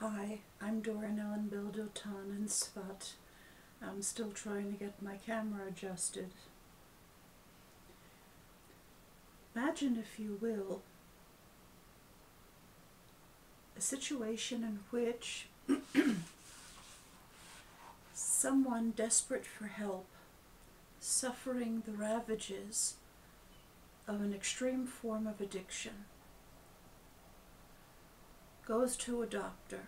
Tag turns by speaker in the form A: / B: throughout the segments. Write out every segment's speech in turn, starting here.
A: Hi, I'm Doran Ellen Bildotan in Svat. I'm still trying to get my camera adjusted. Imagine, if you will, a situation in which someone desperate for help, suffering the ravages of an extreme form of addiction, goes to a doctor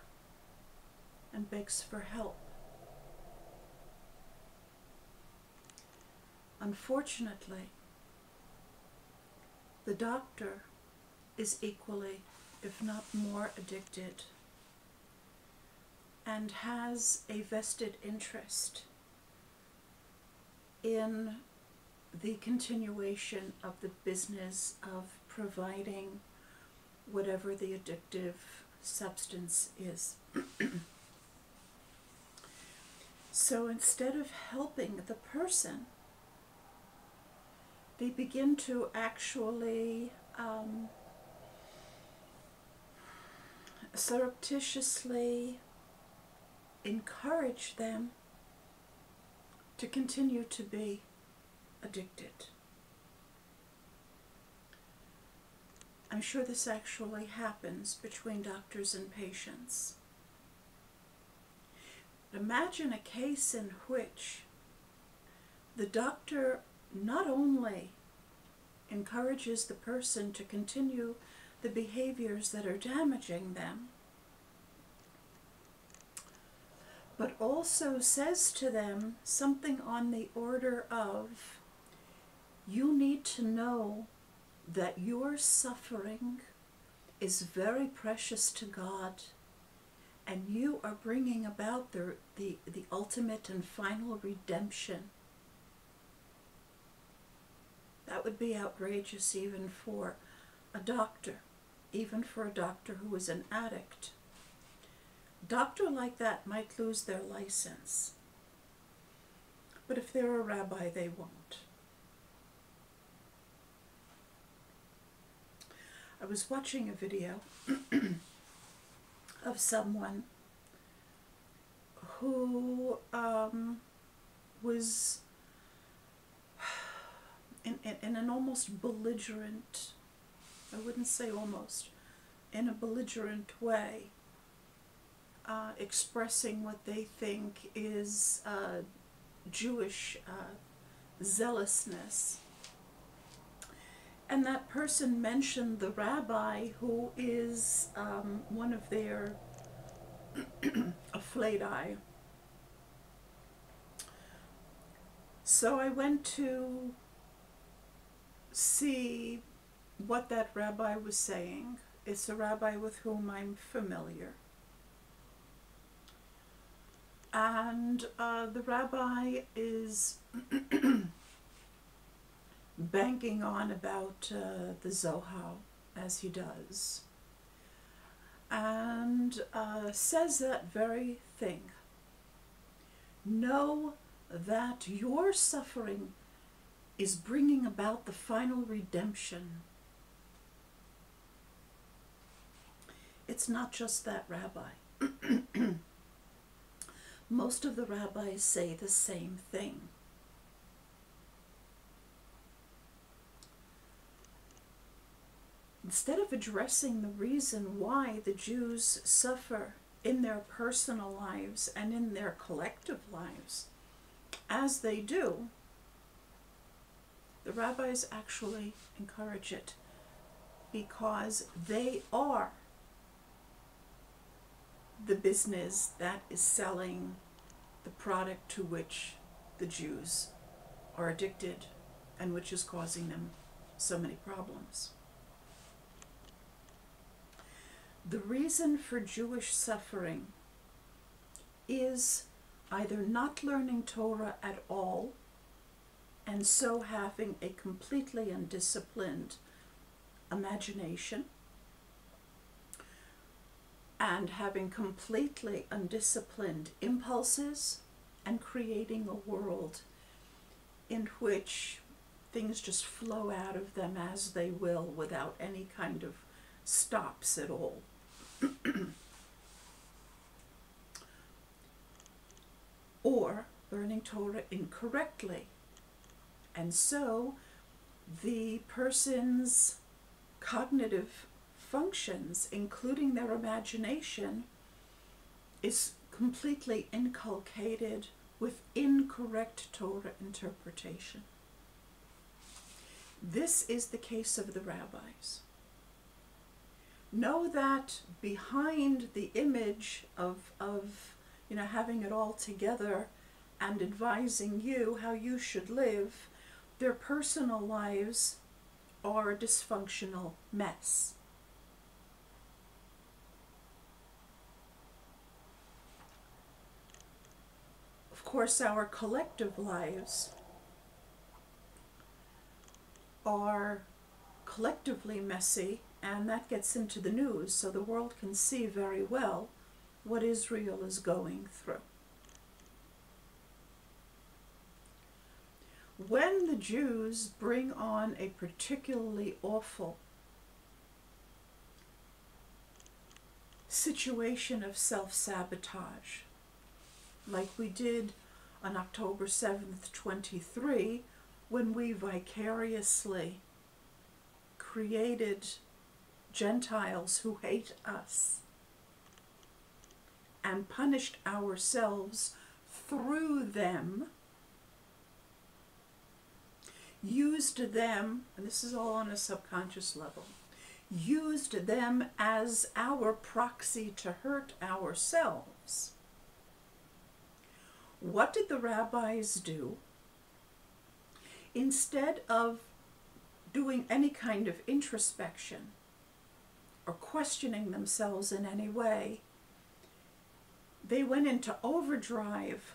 A: and begs for help. Unfortunately, the doctor is equally, if not more, addicted and has a vested interest in the continuation of the business of providing whatever the addictive substance is. So instead of helping the person, they begin to actually surreptitiously encourage them to continue to be addicted. I'm sure this actually happens between doctors and patients. Imagine a case in which the doctor not only encourages the person to continue the behaviors that are damaging them, but also says to them something on the order of, you need to know that your suffering is very precious to God, and you are bringing about the ultimate and final redemption. That would be outrageous even for a doctor, even for a doctor who is an addict. A doctor like that might lose their license, but if they're a rabbi, they won't. I was watching a video of someone who was in an almost belligerent, I wouldn't say almost, in a belligerent way, expressing what they think is Jewish zealousness. And that person mentioned the rabbi who is one of their afflati. So I went to see what that rabbi was saying. It's a rabbi with whom I'm familiar. And the rabbi is banking on about the Zohar, as he does, and says that very thing. Know that your suffering is bringing about the final redemption. It's not just that rabbi. Most of the rabbis say the same thing. Instead of addressing the reason why the Jews suffer in their personal lives and in their collective lives, as they do, the rabbis actually encourage it because they are the business that is selling the product to which the Jews are addicted and which is causing them so many problems. The reason for Jewish suffering is either not learning Torah at all, and so having a completely undisciplined imagination, and having completely undisciplined impulses, and creating a world in which things just flow out of them as they will without any kind of stops at all. Torah incorrectly. And so the person's cognitive functions, including their imagination, is completely inculcated with incorrect Torah interpretation. This is the case of the rabbis. Know that behind the image of having it all together and advising you how you should live, their personal lives are a dysfunctional mess. Of course, our collective lives are collectively messy, and that gets into the news, so the world can see very well what Israel is going through. When the Jews bring on a particularly awful situation of self-sabotage, like we did on October 7th, 23, when we vicariously created Gentiles who hate us and punished ourselves through them, used them, and this is all on a subconscious level, used them as our proxy to hurt ourselves. What did the rabbis do? Instead of doing any kind of introspection or questioning themselves in any way, they went into overdrive,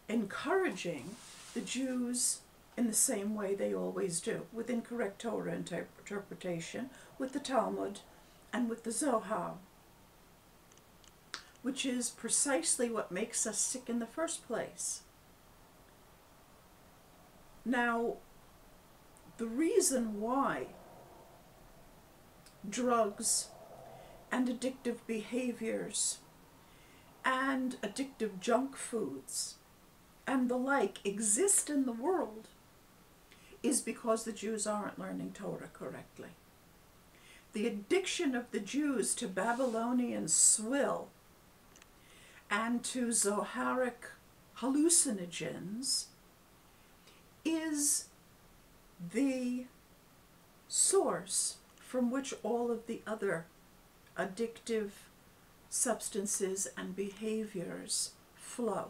A: encouraging the Jews in the same way they always do, with incorrect Torah interpretation, with the Talmud and with the Zohar, which is precisely what makes us sick in the first place. Now, the reason why drugs and addictive behaviors and addictive junk foods and the like exist in the world is because the Jews aren't learning Torah correctly. The addiction of the Jews to Babylonian swill and to Zoharic hallucinogens is the source from which all of the other addictive substances and behaviors flow.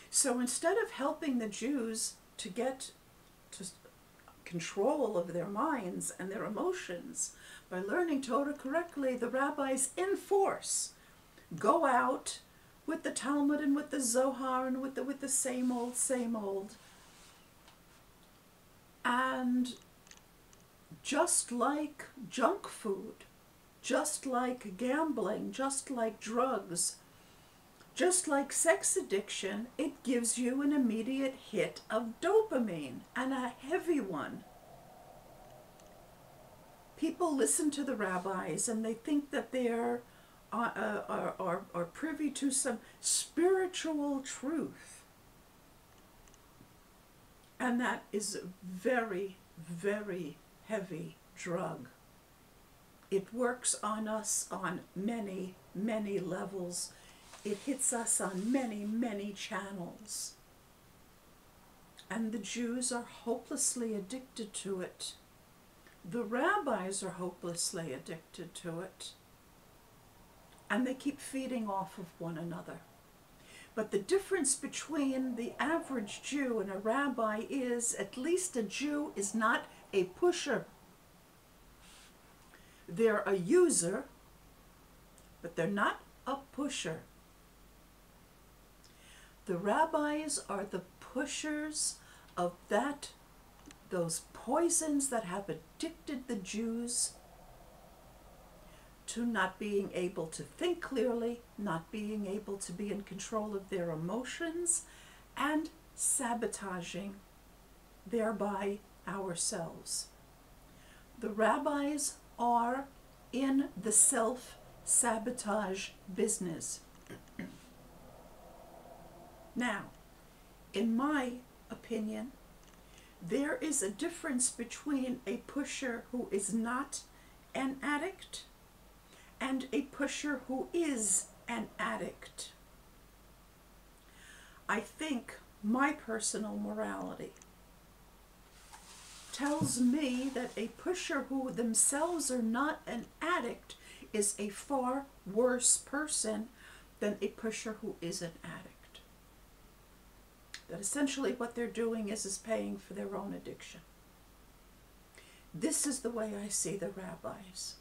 A: So instead of helping the Jews to get to control of their minds and their emotions by learning Torah correctly, the rabbis in force go out with the Talmud and with the Zohar and with the same old. And just like junk food, just like gambling, just like drugs, just like sex addiction, it gives you an immediate hit of dopamine, and a heavy one. People listen to the rabbis and they think that they're are privy to some spiritual truth. And that is a very, very heavy drug. It works on us on many, many levels. It hits us on many, many channels. And the Jews are hopelessly addicted to it. The rabbis are hopelessly addicted to it. And they keep feeding off of one another. But the difference between the average Jew and a rabbi is, at least a Jew is not a pusher. They're a user, but they're not a pusher. The rabbis are the pushers of those poisons that have addicted the Jews to not being able to think clearly, not being able to be in control of their emotions, and sabotaging thereby ourselves. The rabbis are in the self-sabotage business. Now, in my opinion, there is a difference between a pusher who is not an addict and a pusher who is an addict. I think my personal morality tells me that a pusher who themselves are not an addict is a far worse person than a pusher who is an addict. That essentially what they're doing is paying for their own addiction. This is the way I see the rabbis.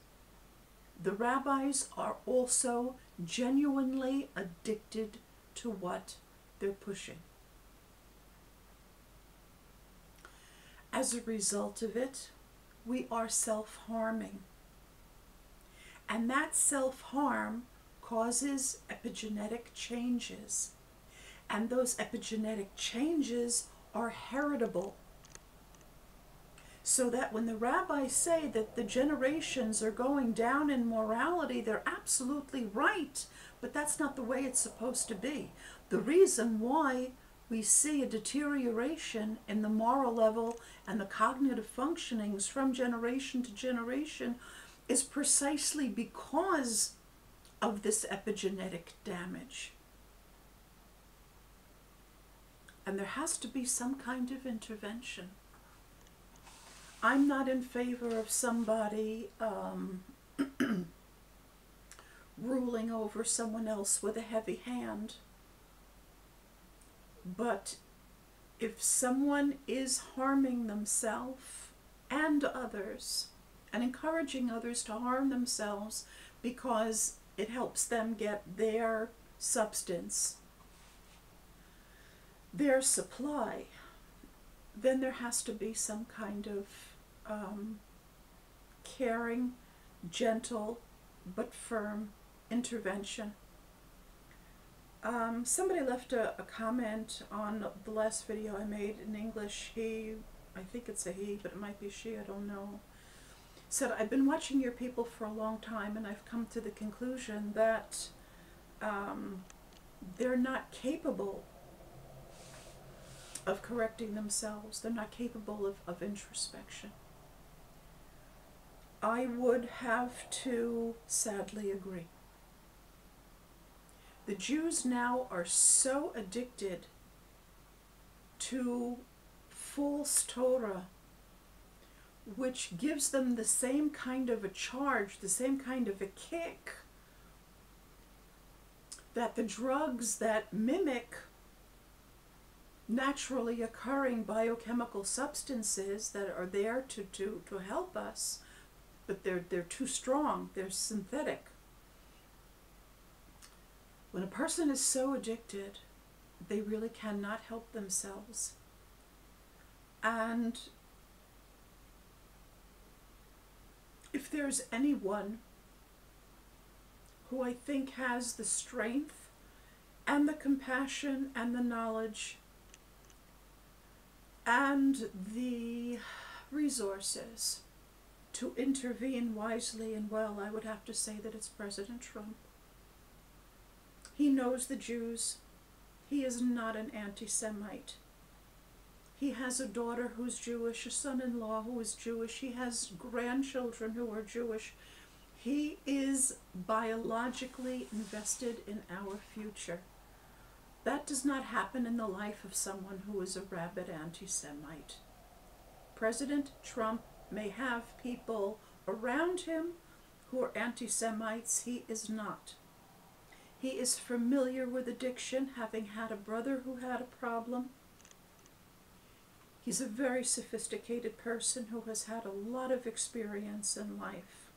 A: The rabbis are also genuinely addicted to what they're pushing. As a result of it, we are self-harming. And that self-harm causes epigenetic changes. And those epigenetic changes are heritable. So that when the rabbis say that the generations are going down in morality, they're absolutely right, but that's not the way it's supposed to be. The reason why we see a deterioration in the moral level and the cognitive functionings from generation to generation is precisely because of this epigenetic damage. And there has to be some kind of intervention. I'm not in favor of somebody ruling over someone else with a heavy hand. But if someone is harming themselves and others, and encouraging others to harm themselves because it helps them get their substance, their supply, then there has to be some kind of caring, gentle, but firm intervention. Somebody left a comment on the last video I made in English. I think it's a he, but it might be she, I don't know. Said, I've been watching your people for a long time and I've come to the conclusion that they're not capable of correcting themselves. They're not capable of introspection. I would have to sadly agree. The Jews now are so addicted to false Torah, which gives them the same kind of a charge, the same kind of a kick, that the drugs that mimic naturally occurring biochemical substances that are there to help us, but they're too strong, they're synthetic. When a person is so addicted, they really cannot help themselves. And if there's anyone who I think has the strength and the compassion and the knowledge and the resources to intervene wisely and well, I would have to say that it's President Trump. He knows the Jews. He is not an anti-Semite. He has a daughter who's Jewish, a son-in-law who is Jewish. He has grandchildren who are Jewish. He is biologically invested in our future. That does not happen in the life of someone who is a rabid anti-Semite. President Trump may have people around him who are anti-Semites. He is not. He is familiar with addiction, having had a brother who had a problem. He's a very sophisticated person who has had a lot of experience in life.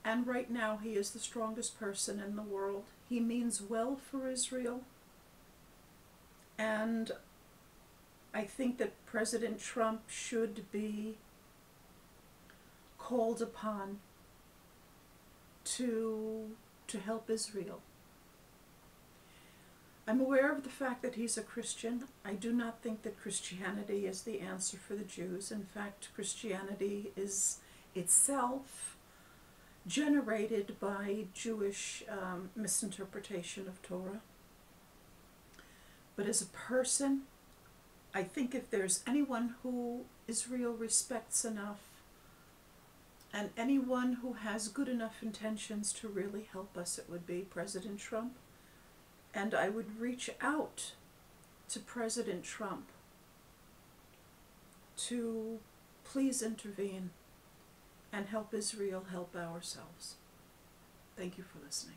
A: And right now he is the strongest person in the world. He means well for Israel. And I think that President Trump should be called upon to help Israel. I'm aware of the fact that he's a Christian. I do not think that Christianity is the answer for the Jews. In fact, Christianity is itself generated by Jewish misinterpretation of Torah. But as a person, I think if there's anyone who Israel respects enough, and anyone who has good enough intentions to really help us, it would be President Trump. And I would reach out to President Trump to please intervene and help Israel help ourselves. Thank you for listening.